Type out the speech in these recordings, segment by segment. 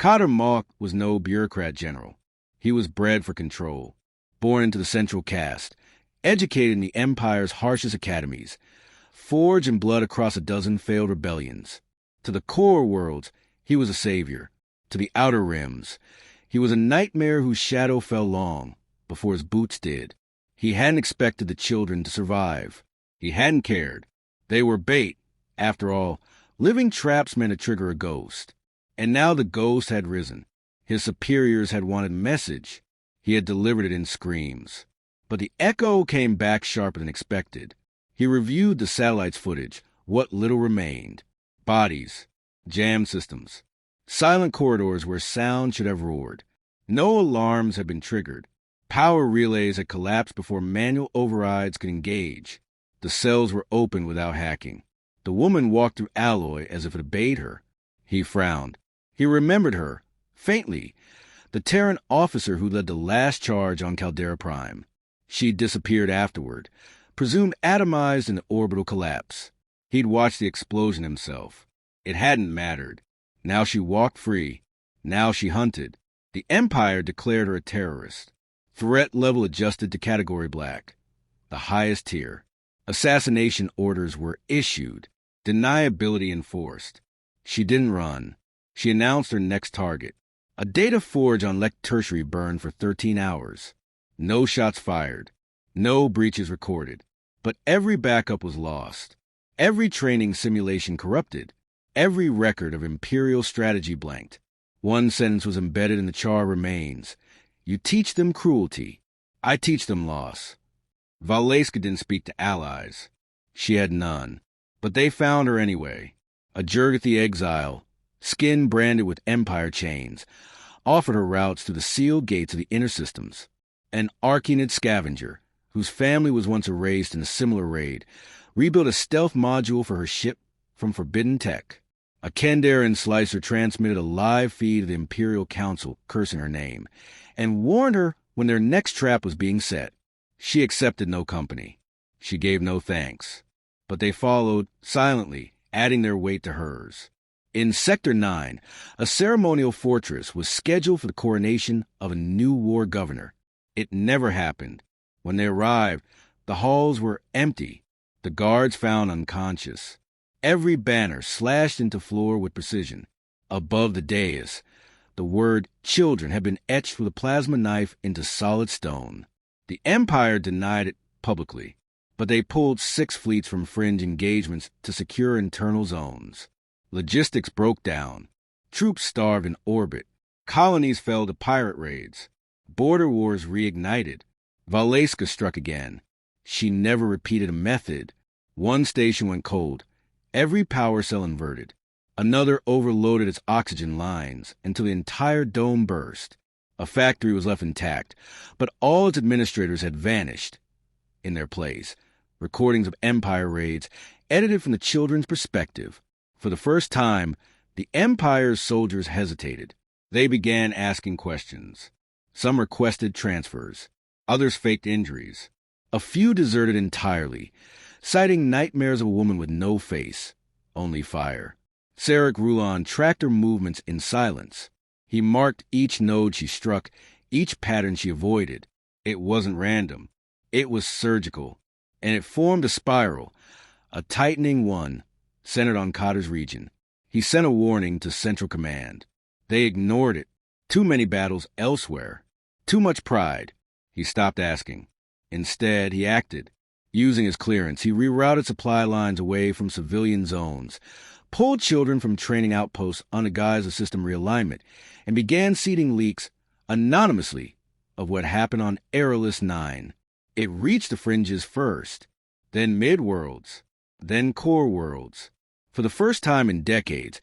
Cotter Mawk was no bureaucrat general. He was bred for control, born into the central caste, educated in the Empire's harshest academies, forged in blood across a dozen failed rebellions. To the core worlds, he was a savior. To the outer rims, he was a nightmare whose shadow fell long before his boots did. He hadn't expected the children to survive. He hadn't cared. They were bait. After all, living traps meant to trigger a ghost. And now the ghost had risen. His superiors had wanted message. He had delivered it in screams. But the echo came back sharper than expected. He reviewed the satellite's footage, what little remained. Bodies, jam systems, silent corridors where sound should have roared. No alarms had been triggered. Power relays had collapsed before manual overrides could engage. The cells were open without hacking. The woman walked through alloy as if it obeyed her. He frowned. He remembered her, faintly, the Terran officer who led the last charge on Caldera Prime. She'd disappeared afterward, presumed atomized in the orbital collapse. He'd watched the explosion himself. It hadn't mattered. Now she walked free. Now she hunted. The Empire declared her a terrorist. Threat level adjusted to Category Black, the highest tier. Assassination orders were issued. Deniability enforced. She didn't run. She announced her next target. A data forge on Lek Tertiary burned for 13 hours. No shots fired. No breaches recorded. But every backup was lost. Every training simulation corrupted. Every record of Imperial strategy blanked. One sentence was embedded in the char remains. You teach them cruelty. I teach them loss. Valeska didn't speak to allies. She had none. But they found her anyway. A Jurgathy exile, skin branded with Empire chains, offered her routes through the sealed gates of the inner systems. An Archinid scavenger, whose family was once erased in a similar raid, rebuilt a stealth module for her ship from forbidden tech. A Kendaran slicer transmitted a live feed of the Imperial Council cursing her name, and warned her when their next trap was being set. She accepted no company. She gave no thanks. But they followed, silently, adding their weight to hers. In Sector 9, a ceremonial fortress was scheduled for the coronation of a new war governor. It never happened. When they arrived, the halls were empty, the guards found unconscious. Every banner slashed into floor with precision. Above the dais, the word children had been etched with a plasma knife into solid stone. The Empire denied it publicly, but they pulled 6 fleets from fringe engagements to secure internal zones. Logistics broke down. Troops starved in orbit. Colonies fell to pirate raids. Border wars reignited. Valeska struck again. She never repeated a method. One station went cold. Every power cell inverted. Another overloaded its oxygen lines until the entire dome burst. A factory was left intact, but all its administrators had vanished. In their place, recordings of Empire raids, edited from the children's perspective. For the first time, the Empire's soldiers hesitated. They began asking questions. Some requested transfers. Others faked injuries. A few deserted entirely, citing nightmares of a woman with no face, only fire. Sarek Rulon tracked her movements in silence. He marked each node she struck, each pattern she avoided. It wasn't random. It was surgical. And it formed a spiral, a tightening one, centered on Cotter's region. He sent a warning to Central Command. They ignored it. Too many battles elsewhere. Too much pride. He stopped asking. Instead, he acted. Using his clearance, he rerouted supply lines away from civilian zones, pulled children from training outposts under guise of system realignment, and began seeding leaks, anonymously, of what happened on Aerolus 9. It reached the fringes first, then mid-worlds, then core worlds. For the first time in decades,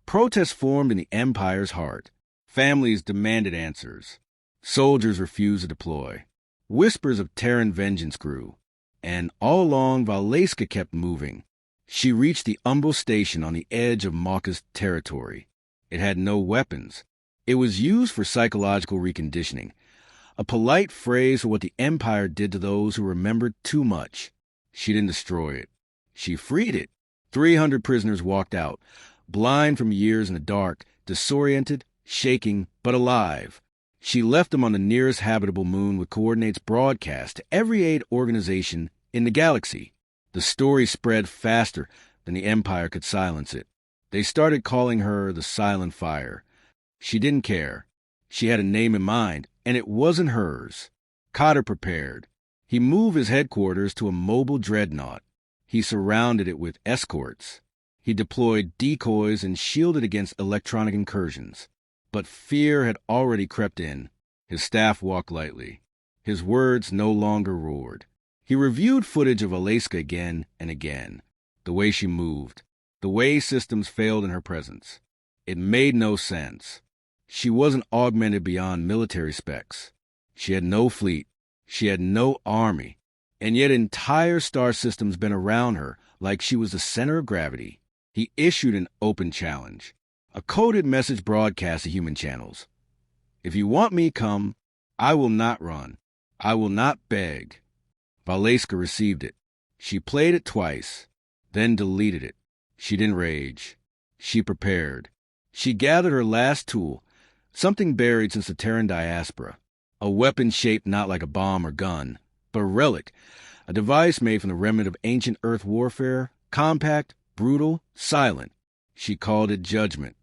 protests formed in the Empire's heart. Families demanded answers. Soldiers refused to deploy. Whispers of Terran vengeance grew. And all along, Valeska kept moving. She reached the Umbral station on the edge of Mauka's territory. It had no weapons. It was used for psychological reconditioning, a polite phrase for what the Empire did to those who remembered too much. She didn't destroy it. She freed it. 300 prisoners walked out, blind from years in the dark, disoriented shaking but alive. She left them on the nearest habitable moon with coordinates broadcast to every aid organization in the galaxy. The story spread faster than the Empire could silence it. They started calling her the Silent Fire. She didn't care. She had a name in mind, and it wasn't hers. Cotter prepared. He moved his headquarters to a mobile dreadnought. He surrounded it with escorts. He deployed decoys and shielded against electronic incursions. But fear had already crept in. His staff walked lightly. His words no longer roared. He reviewed footage of Alaska again and again. The way she moved. The way systems failed in her presence. It made no sense. She wasn't augmented beyond military specs. She had no fleet. She had no army. And yet entire star systems bent around her like she was the center of gravity. He issued an open challenge. A coded message broadcast to human channels. If you want me, come. I will not run. I will not beg. Valeska received it. She played it twice, then deleted it. She didn't rage. She prepared. She gathered her last tool, something buried since the Terran diaspora. A weapon shaped not like a bomb or gun, but a relic. A device made from the remnant of ancient Earth warfare, compact, brutal, silent. She called it Judgment.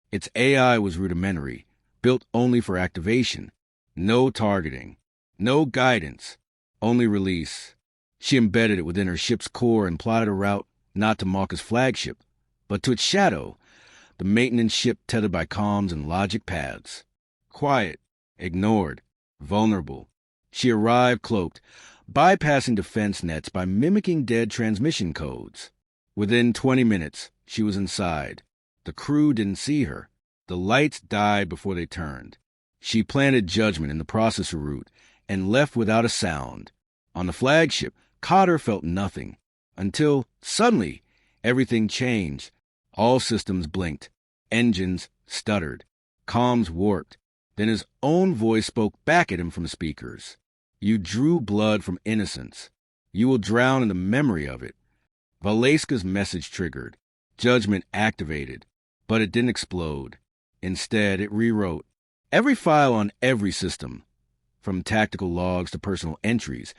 Its AI was rudimentary, built only for activation. No targeting, no guidance, only release. She embedded it within her ship's core and plotted a route not to Malka's flagship, but to its shadow, the maintenance ship tethered by comms and logic paths. Quiet, ignored, vulnerable. She arrived cloaked, bypassing defense nets by mimicking dead transmission codes. Within 20 minutes, she was inside. The crew didn't see her. The lights died before they turned. She planted Judgment in the processor root and left without a sound. On the flagship, Cotter felt nothing. Until, suddenly, everything changed. All systems blinked. Engines stuttered. Comms warped. Then his own voice spoke back at him from the speakers. You drew blood from innocence. You will drown in the memory of it. Valeska's message triggered. Judgment activated. But it didn't explode. Instead, it rewrote. Every file on every system, from tactical logs to personal entries,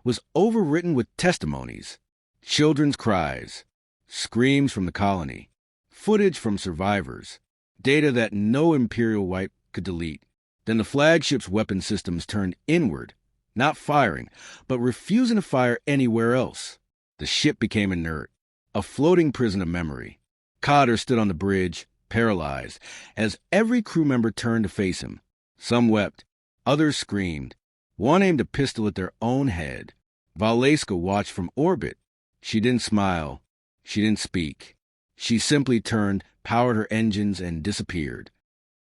was overwritten with testimonies. Children's cries, screams from the colony, footage from survivors, data that no Imperial wipe could delete. Then the flagship's weapon systems turned inward, not firing, but refusing to fire anywhere else. The ship became inert, a floating prison of memory. Cotter stood on the bridge, paralyzed, as every crew member turned to face him. Some wept, others screamed. One aimed a pistol at their own head. Valeska watched from orbit. She didn't smile. She didn't speak. She simply turned, powered her engines, and disappeared.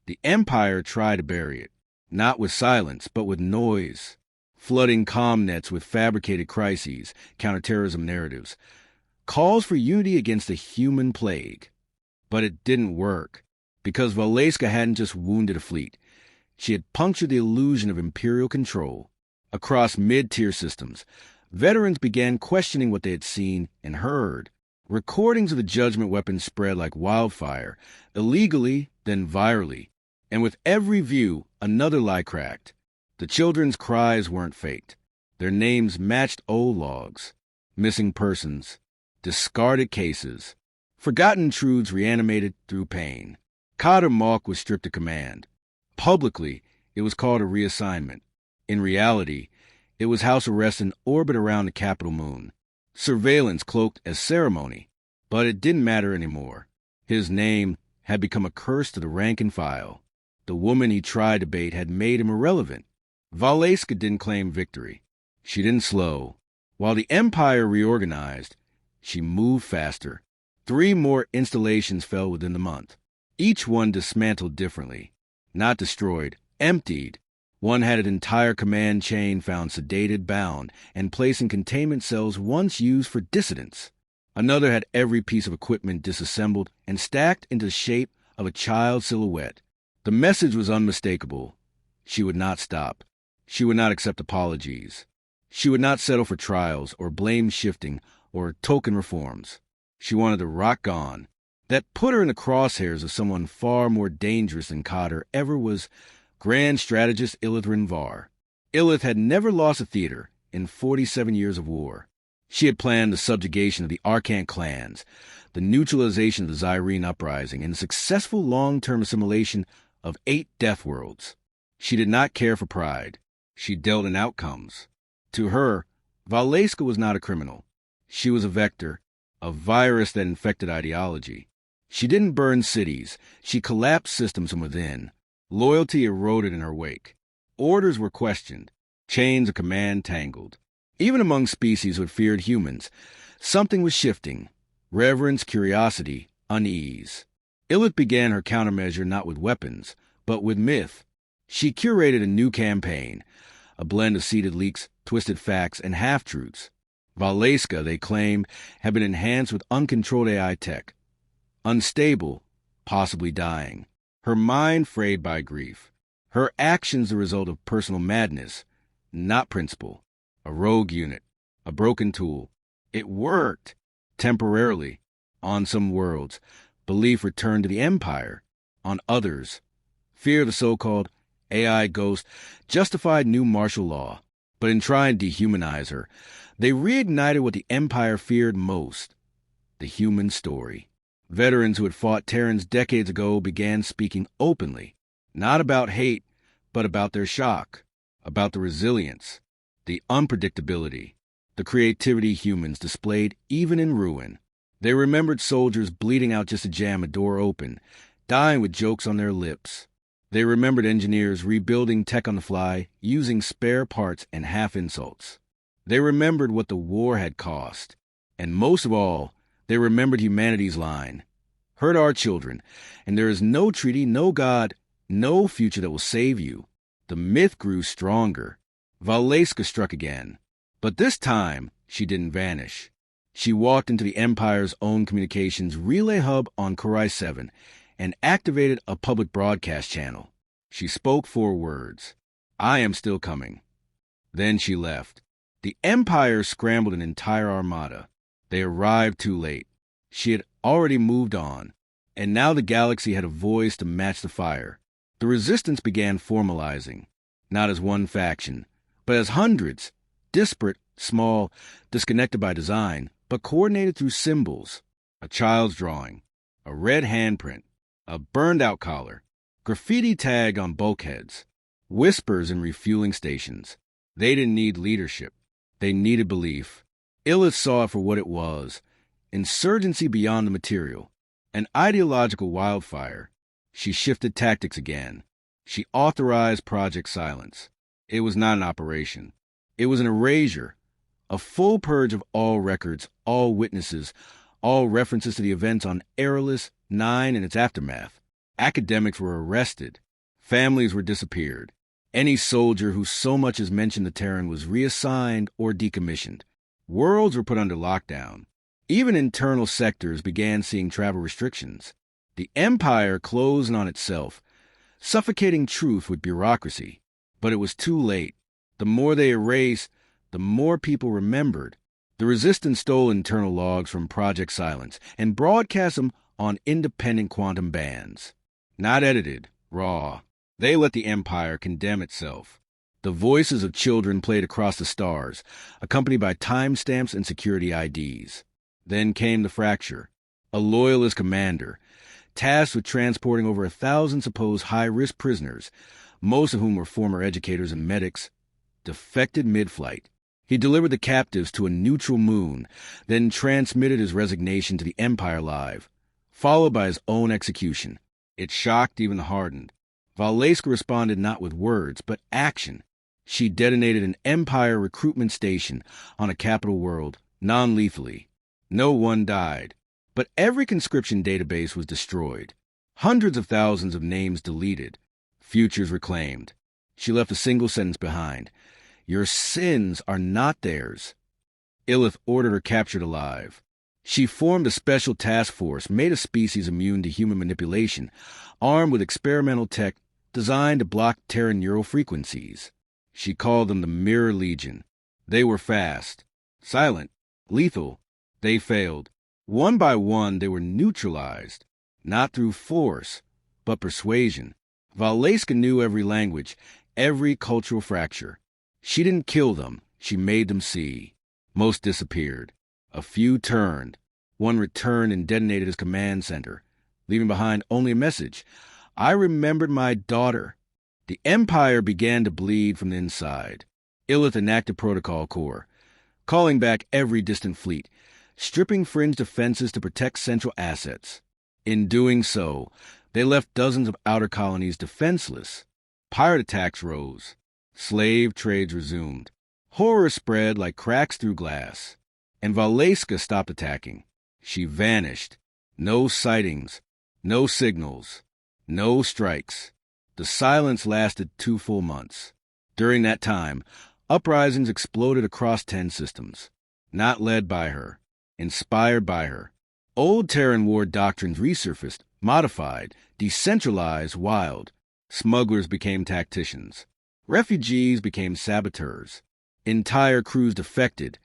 The Empire tried to bury it, not with silence, but with noise, flooding comm nets with fabricated crises, counterterrorism narratives, calls for unity against the human plague. But it didn't work, because Valeska hadn't just wounded a fleet. She had punctured the illusion of Imperial control. Across mid-tier systems, veterans began questioning what they had seen and heard. Recordings of the Judgment weapons spread like wildfire, illegally, then virally. And with every view, another lie cracked. The children's cries weren't faked. Their names matched old logs. Missing persons. Discarded cases. Forgotten truths reanimated through pain. Cotter Malk was stripped of command. Publicly, it was called a reassignment. In reality, it was house arrest in orbit around the capital moon. Surveillance cloaked as ceremony. But it didn't matter anymore. His name had become a curse to the rank and file. The woman he tried to bait had made him irrelevant. Valeska didn't claim victory. She didn't slow. While the Empire reorganized, she moved faster. 3 more installations fell within the month. Each one dismantled differently. Not destroyed, emptied. One had an entire command chain found sedated, bound, and placed in containment cells once used for dissidents. Another had every piece of equipment disassembled and stacked into the shape of a child's silhouette. The message was unmistakable. She would not stop. She would not accept apologies. She would not settle for trials or blame shifting or token reforms. She wanted to rock on. that put her in the crosshairs of someone far more dangerous than Cotter ever was Grand Strategist Illith Rinvar. Illith had never lost a theater in 47 years of war. She had planned the subjugation of the Arcant clans, the neutralization of the Zyrene uprising, and the successful long-term assimilation of 8 Deathworlds. She did not care for pride. She dealt in outcomes. To her, Valeska was not a criminal. She was a vector, a virus that infected ideology. She didn't burn cities. She collapsed systems from within. Loyalty eroded in her wake. Orders were questioned. Chains of command tangled. Even among species who had feared humans, something was shifting. Reverence, curiosity, unease. Illith began her countermeasure not with weapons, but with myth. She curated a new campaign, a blend of seeded leaks, twisted facts, and half-truths. Valeska, they claimed, had been enhanced with uncontrolled AI tech. Unstable, possibly dying. Her mind frayed by grief. Her actions the result of personal madness, not principle. A rogue unit, a broken tool. It worked. Temporarily. On some worlds, belief returned to the Empire. On others, fear of the so-called AI ghost justified new martial law. But in trying to dehumanize her, they reignited what the Empire feared most, the human story. Veterans who had fought Terrans decades ago began speaking openly, not about hate, but about their shock, about the resilience, the unpredictability, the creativity humans displayed even in ruin. They remembered soldiers bleeding out just to jam a door open, dying with jokes on their lips. They remembered engineers rebuilding tech on the fly, using spare parts and half-insults. They remembered what the war had cost. And most of all, they remembered humanity's line. Hurt our children, and there is no treaty, no God, no future that will save you. The myth grew stronger. Valeska struck again. But this time, she didn't vanish. She walked into the Empire's own communications relay hub on Korai 7 and activated a public broadcast channel. She spoke 4 words. I am still coming. Then she left. The Empire scrambled an entire armada. They arrived too late. She had already moved on, and now the galaxy had a voice to match the fire. The resistance began formalizing, not as one faction, but as hundreds, disparate, small, disconnected by design, but coordinated through symbols. A child's drawing, a red handprint, a burned-out collar, graffiti tagged on bulkheads, whispers in refueling stations. They didn't need leadership. They needed belief. Illith saw it for what it was, insurgency beyond the material, an ideological wildfire. She shifted tactics again. She authorized Project Silence. It was not an operation. It was an erasure, a full purge of all records, all witnesses, all references to the events on Aerolus 9 and its aftermath. Academics were arrested. Families were disappeared. Any soldier who so much as mentioned the Terran was reassigned or decommissioned. Worlds were put under lockdown. Even internal sectors began seeing travel restrictions. The Empire closed in on itself, suffocating truth with bureaucracy. But it was too late. The more they erased, the more people remembered. The Resistance stole internal logs from Project Silence and broadcast them on independent quantum bands. Not edited, raw. They let the Empire condemn itself. The voices of children played across the stars, accompanied by timestamps and security IDs. Then came the fracture. A loyalist commander, tasked with transporting over 1,000 supposed high-risk prisoners, most of whom were former educators and medics, defected mid-flight. He delivered the captives to a neutral moon, then transmitted his resignation to the Empire Live, followed by his own execution. It shocked even the hardened. Valeska responded not with words, but action. She detonated an Empire recruitment station on a capital world, non-lethally. No one died, but every conscription database was destroyed. Hundreds of thousands of names deleted. Futures reclaimed. She left a single sentence behind. Your sins are not theirs. Illith ordered her captured alive. She formed a special task force made of species immune to human manipulation, armed with experimental tech designed to block Terran neural frequencies. She called them the Mirror Legion. They were fast, silent, lethal. They failed. One by one, they were neutralized, not through force, but persuasion. Valeska knew every language, every cultural fracture. She didn't kill them, she made them see. Most disappeared. A few turned. One returned and detonated his command center, leaving behind only a message. I remembered my daughter. The Empire began to bleed from the inside. Illith enacted Protocol Corps, calling back every distant fleet, stripping fringe defenses to protect central assets. In doing so, they left dozens of outer colonies defenseless. Pirate attacks rose. Slave trades resumed. Horror spread like cracks through glass. And Valeska stopped attacking. She vanished. No sightings, no signals, no strikes. The silence lasted 2 full months. During that time, uprisings exploded across 10 systems. Not led by her, inspired by her. Old Terran war doctrines resurfaced, modified, decentralized, wild. Smugglers became tacticians. Refugees became saboteurs. Entire crews defected,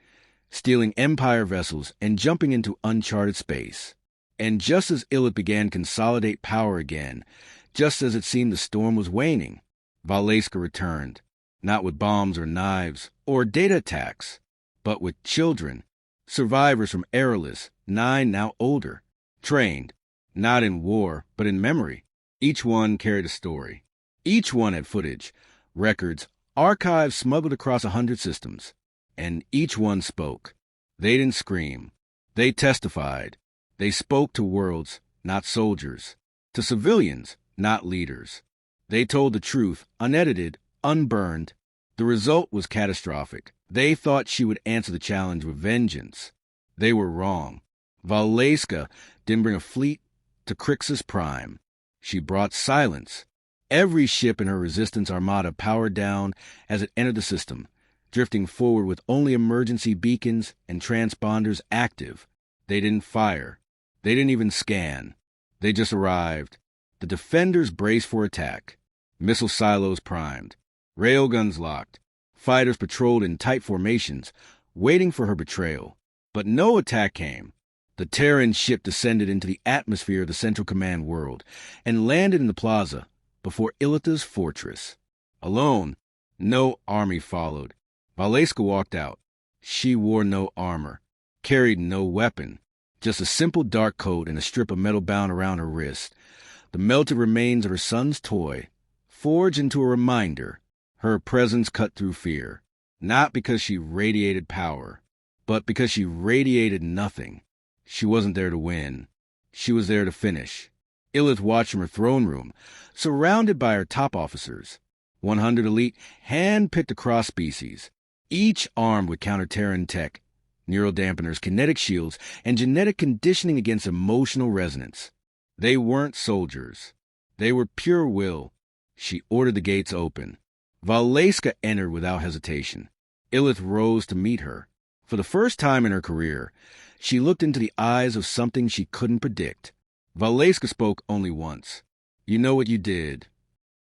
stealing Empire vessels and jumping into uncharted space. And just as Illith began to consolidate power again, just as it seemed the storm was waning, Valeska returned, not with bombs or knives or data attacks, but with children, survivors from Aerolus, 9 now older, trained, not in war, but in memory. Each one carried a story. Each one had footage, records, archives smuggled across 100 systems. And each one spoke. They didn't scream. They testified. They spoke to worlds, not soldiers. To civilians, not leaders. They told the truth, unedited, unburned. The result was catastrophic. They thought she would answer the challenge with vengeance. They were wrong. Valeska didn't bring a fleet to Crixus Prime. She brought silence. Every ship in her resistance armada powered down as it entered the system, drifting forward with only emergency beacons and transponders active. They didn't fire. They didn't even scan. They just arrived. The defenders braced for attack. Missile silos primed. Railguns locked. Fighters patrolled in tight formations, waiting for her betrayal. But no attack came. The Terran ship descended into the atmosphere of the Central Command world and landed in the plaza before Illith's fortress. Alone, no army followed. Valeska walked out. She wore no armor, carried no weapon, just a simple dark coat and a strip of metal bound around her wrist. The melted remains of her son's toy, forged into a reminder. Her presence cut through fear, not because she radiated power, but because she radiated nothing. She wasn't there to win. She was there to finish. Illith watched from her throne room, surrounded by her top officers, 100 elite, hand-picked across species, each armed with counter-Terran tech, neural dampeners, kinetic shields, and genetic conditioning against emotional resonance. They weren't soldiers. They were pure will. She ordered the gates open. Valeska entered without hesitation. Illith rose to meet her. For the first time in her career, she looked into the eyes of something she couldn't predict. Valeska spoke only once. You know what you did.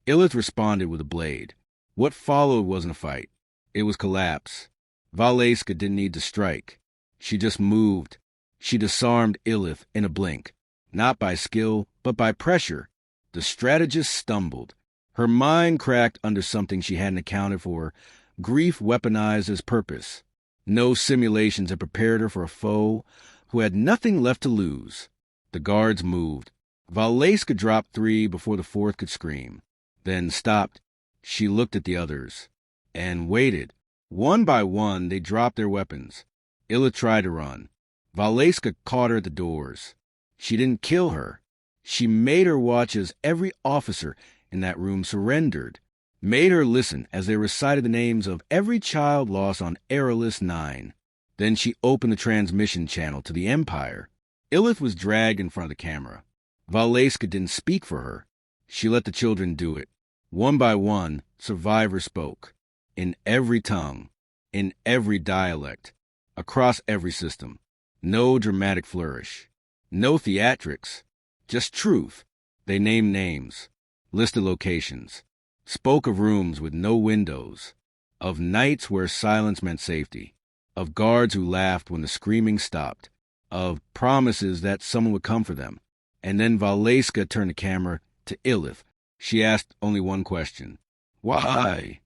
Illith responded with a blade. What followed wasn't a fight. It was collapse. Valeska didn't need to strike. She just moved. She disarmed Illith in a blink. Not by skill, but by pressure. The strategist stumbled. Her mind cracked under something she hadn't accounted for. Grief weaponized as purpose. No simulations had prepared her for a foe who had nothing left to lose. The guards moved. Valeska dropped 3 before the 4th could scream. Then stopped. She looked at the others. And waited. One by one, they dropped their weapons. Illith tried to run. Valeska caught her at the doors. She didn't kill her. She made her watch as every officer in that room surrendered. Made her listen as they recited the names of every child lost on Aerolus 9. Then she opened the transmission channel to the Empire. Illith was dragged in front of the camera. Valeska didn't speak for her. She let the children do it. One by one, survivors spoke. In every tongue. In every dialect. Across every system. No dramatic flourish. No theatrics. Just truth. They named names. Listed locations. Spoke of rooms with no windows. Of nights where silence meant safety. Of guards who laughed when the screaming stopped. of promises that someone would come for them. And then Valeska turned the camera to Illith. She asked only one question. Why?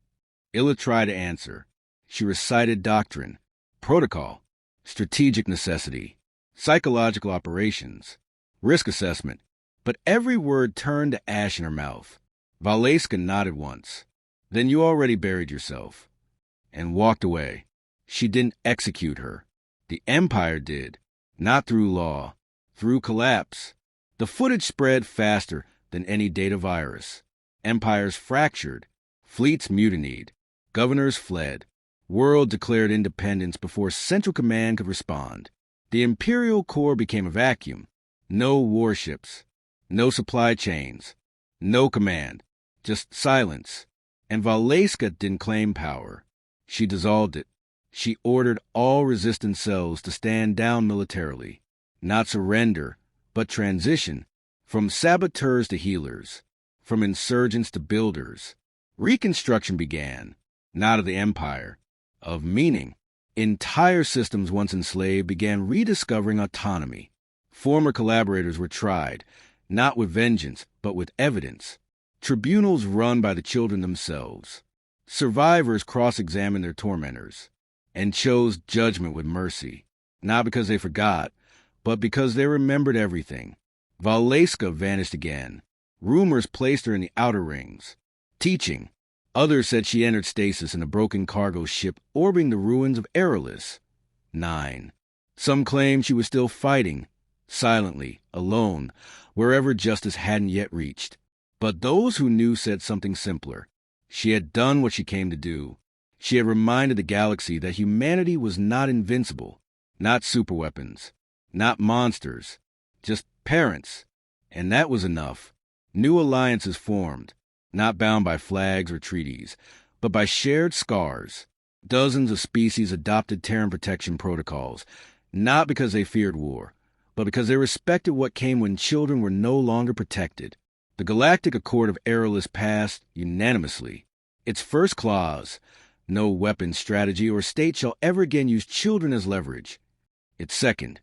Illith tried to answer. She recited doctrine, protocol, strategic necessity, psychological operations, risk assessment, but every word turned to ash in her mouth. Valeska nodded once. Then you already buried yourself. And walked away. She didn't execute her. The Empire did. Not through law. Through collapse. The footage spread faster than any data virus. Empires fractured. Fleets mutinied. Governors fled. World declared independence before Central Command could respond. The Imperial Core became a vacuum. No warships. No supply chains. No command. Just silence. And Valeska didn't claim power. She dissolved it. She ordered all resistant cells to stand down militarily. Not surrender, but transition. From saboteurs to healers. From insurgents to builders. Reconstruction began. Not of the Empire. Of meaning. Entire systems once enslaved began rediscovering autonomy. Former collaborators were tried, not with vengeance, but with evidence. Tribunals run by the children themselves. Survivors cross-examined their tormentors and chose judgment with mercy, not because they forgot, but because they remembered everything. Valeska vanished again. Rumors placed her in the outer rings, teaching. Others said she entered stasis in a broken cargo ship orbiting the ruins of Aerolis. 9. Some claimed she was still fighting, silently, alone, wherever justice hadn't yet reached. But those who knew said something simpler. She had done what she came to do. She had reminded the galaxy that humanity was not invincible, not superweapons, not monsters, just parents. And that was enough. New alliances formed, not bound by flags or treaties, but by shared scars. Dozens of species adopted Terran protection protocols, not because they feared war, but because they respected what came when children were no longer protected. The Galactic Accord of Aerolis passed unanimously. Its first clause, no weapon strategy or state shall ever again use children as leverage. Its second,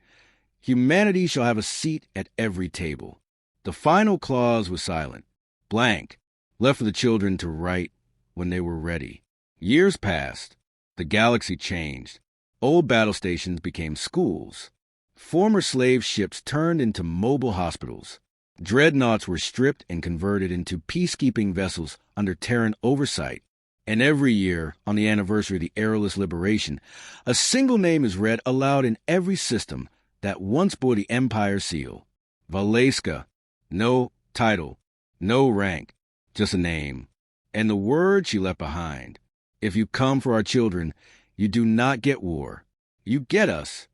humanity shall have a seat at every table. The final clause was silent, blank, left for the children to write when they were ready. Years passed. The galaxy changed. Old battle stations became schools. Former slave ships turned into mobile hospitals. Dreadnoughts were stripped and converted into peacekeeping vessels under Terran oversight. And every year, on the anniversary of the Aerolis liberation, a single name is read aloud in every system that once bore the Empire seal. Valeska. No title, no rank, just a name. And the word she left behind. If you come for our children, you do not get war. You get us.